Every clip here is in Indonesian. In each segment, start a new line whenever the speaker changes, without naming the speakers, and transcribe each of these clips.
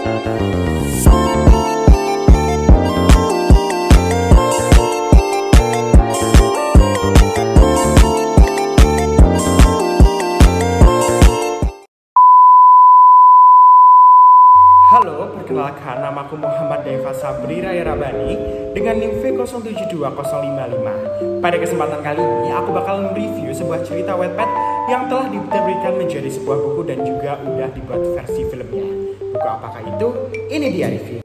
Halo, perkenalkan namaku Muhammad Deva Sabri Raya Rabani dengan NIM V072055. Pada kesempatan kali ini, aku bakal mereview sebuah cerita Wattpad yang telah diterbitkan menjadi sebuah buku dan juga udah dibuat versi filmnya. Buku apakah itu? Ini dia review.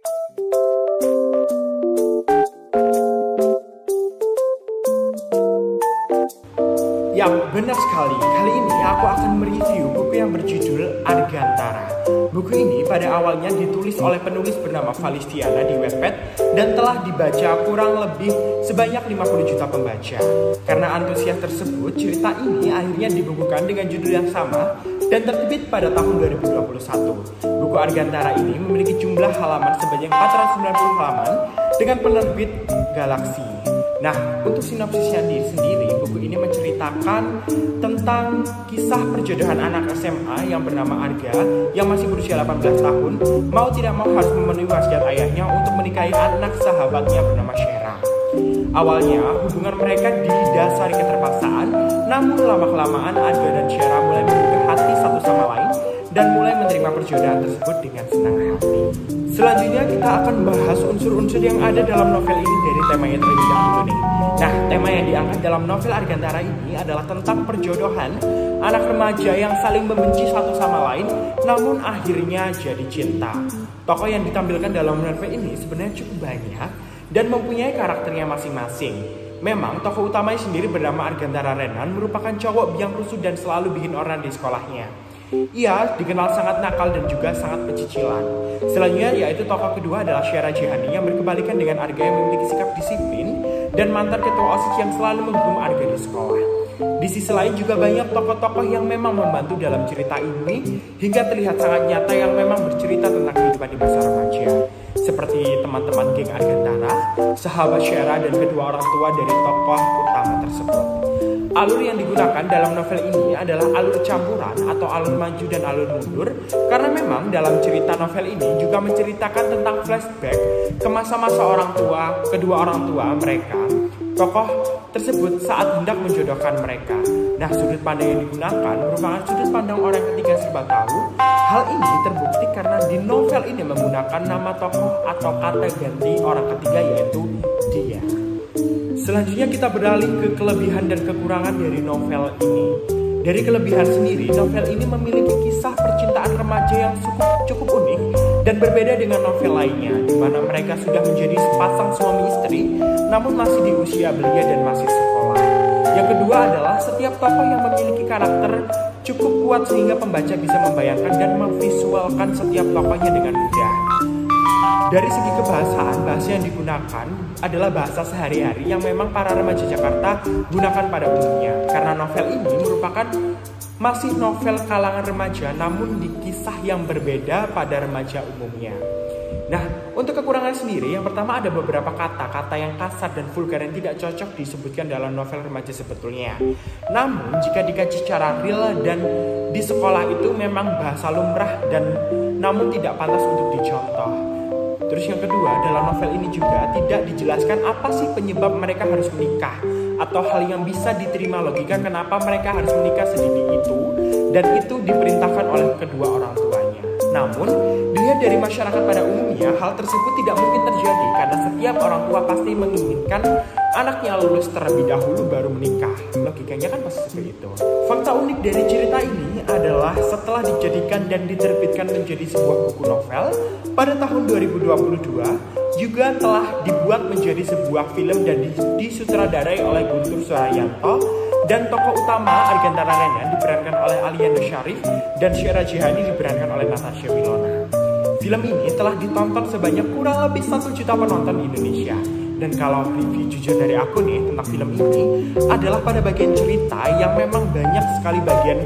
Ya, benar sekali. Kali ini aku akan mereview buku yang berjudul Argantara. Buku ini pada awalnya ditulis oleh penulis bernama Valistiana di Wattpad dan telah dibaca kurang lebih sebanyak 50 juta pembaca. Karena antusias tersebut, cerita ini akhirnya dibukukan dengan judul yang sama dan terbit pada tahun 2021. Buku Argantara ini memiliki jumlah halaman sebanyak 490 halaman dengan penerbit Galaxy. Nah, untuk sinopsisnya sendiri, buku ini menceritakan tentang kisah perjodohan anak SMA yang bernama Arga yang masih berusia 18 tahun, mau tidak mau harus memenuhi wasiat ayahnya untuk menikahi anak sahabatnya bernama Shera. Awalnya, hubungan mereka didasari keterpaksaan, namun lama-kelamaan Arga dan Shera mulai membuka hati satu sama lain dan mulai menerima perjodohan tersebut dengan senang hati. Selanjutnya kita akan bahas unsur-unsur yang ada dalam novel ini dari temanya terlebih dahulu nih. Nah, tema yang diangkat dalam novel Argantara ini adalah tentang perjodohan anak remaja yang saling membenci satu sama lain, namun akhirnya jadi cinta. Tokoh yang ditampilkan dalam novel ini sebenarnya cukup banyak dan mempunyai karakternya masing-masing. Memang tokoh utamanya sendiri bernama Argantara Renan merupakan cowok biang rusuh dan selalu bikin orang di sekolahnya. Ia dikenal sangat nakal dan juga sangat pecicilan. Selanjutnya yaitu tokoh kedua adalah Shera Jihani yang berkebalikan dengan Arga yang memiliki sikap disiplin dan mantan ketua OSIS yang selalu menghukum Arga di sekolah. Di sisi lain juga banyak tokoh-tokoh yang memang membantu dalam cerita ini hingga terlihat sangat nyata yang memang bercerita tentang kehidupan di masa remaja. Seperti teman-teman geng Argantara, sahabat Shera dan kedua orang tua dari tokoh utama tersebut. Alur yang digunakan dalam novel ini adalah alur campuran atau alur maju dan alur mundur karena memang dalam cerita novel ini juga menceritakan tentang flashback ke masa-masa kedua orang tua mereka. Tokoh tersebut saat hendak menjodohkan mereka. Nah, sudut pandang yang digunakan merupakan sudut pandang orang ketiga serba tahu. Hal ini terbukti karena di novel ini menggunakan nama tokoh atau kata ganti orang ketiga yaitu dia. Selanjutnya kita beralih ke kelebihan dan kekurangan dari novel ini. Dari kelebihan sendiri, novel ini memiliki kisah percintaan remaja yang cukup unik dan berbeda dengan novel lainnya, di mana mereka sudah menjadi sepasang suami istri, namun masih di usia belia dan masih sekolah. Yang kedua adalah setiap tokoh yang memiliki karakter cukup kuat sehingga pembaca bisa membayangkan dan memvisualkan setiap tokohnya dengan mudah. Dari segi kebahasaan, bahasa yang digunakan adalah bahasa sehari-hari yang memang para remaja Jakarta gunakan pada umumnya. Karena novel ini merupakan masih novel kalangan remaja namun di kisah yang berbeda pada remaja umumnya. Nah, untuk kekurangan sendiri, yang pertama ada beberapa kata-kata yang kasar dan vulgar yang tidak cocok disebutkan dalam novel remaja sebetulnya. Namun, jika dikaji secara real dan di sekolah itu memang bahasa lumrah dan namun tidak pantas untuk dicontoh. Terus yang kedua, dalam novel ini juga tidak dijelaskan apa sih penyebab mereka harus menikah atau hal yang bisa diterima logika kenapa mereka harus menikah sedini itu dan itu diperintahkan oleh kedua orang tuanya. Namun, dilihat dari masyarakat pada umumnya, hal tersebut tidak mungkin terjadi karena setiap orang tua pasti menginginkan anaknya lulus terlebih dahulu baru menikah. Logikanya kan pasti seperti itu. Fakta unik dari cerita ini adalah setelah dijadikan dan diterbitkan menjadi sebuah buku novel, pada tahun 2022 juga telah dibuat menjadi sebuah film dan disutradarai oleh Guntur Suharyanto dan tokoh utama Argantara Renan diperankan oleh Aliando Syarif dan Shera Jihani diperankan oleh Natasha Wilona. Film ini telah ditonton sebanyak kurang lebih 1 juta penonton di Indonesia. Dan kalau review jujur dari aku nih tentang film ini adalah pada bagian cerita yang memang banyak sekali bagian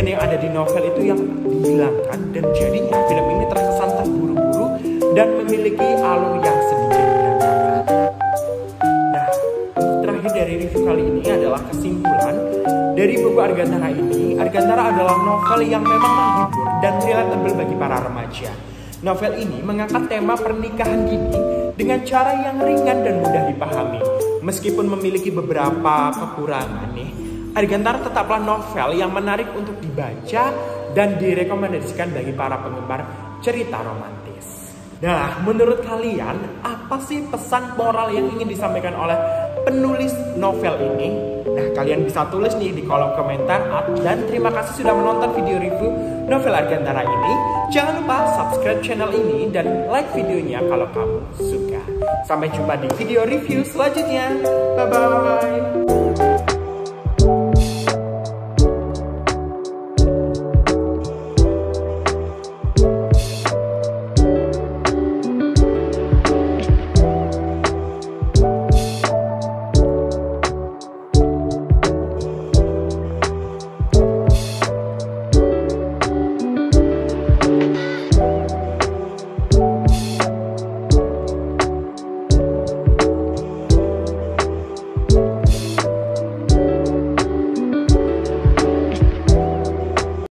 yang ada di novel itu yang dihilangkan dan jadinya film ini terkesan terburu-buru dan memiliki alur yang sedikit berantakan. Nah, untuk terakhir dari review kali ini adalah kesimpulan dari buku Argantara ini. Argantara adalah novel yang memang menghibur dan relatable bagi para remaja. Novel ini mengangkat tema pernikahan dini dengan cara yang ringan dan mudah dipahami. Meskipun memiliki beberapa kekurangan nih, Argantara tetaplah novel yang menarik untuk dibaca dan direkomendasikan bagi para penggemar cerita romantis. Nah, menurut kalian apa sih pesan moral yang ingin disampaikan oleh penulis novel ini? Nah, kalian bisa tulis nih di kolom komentar. Dan terima kasih sudah menonton video review novel Argantara ini. Jangan lupa subscribe channel ini dan like videonya kalau kamu suka. Sampai jumpa di video review selanjutnya. Bye-bye.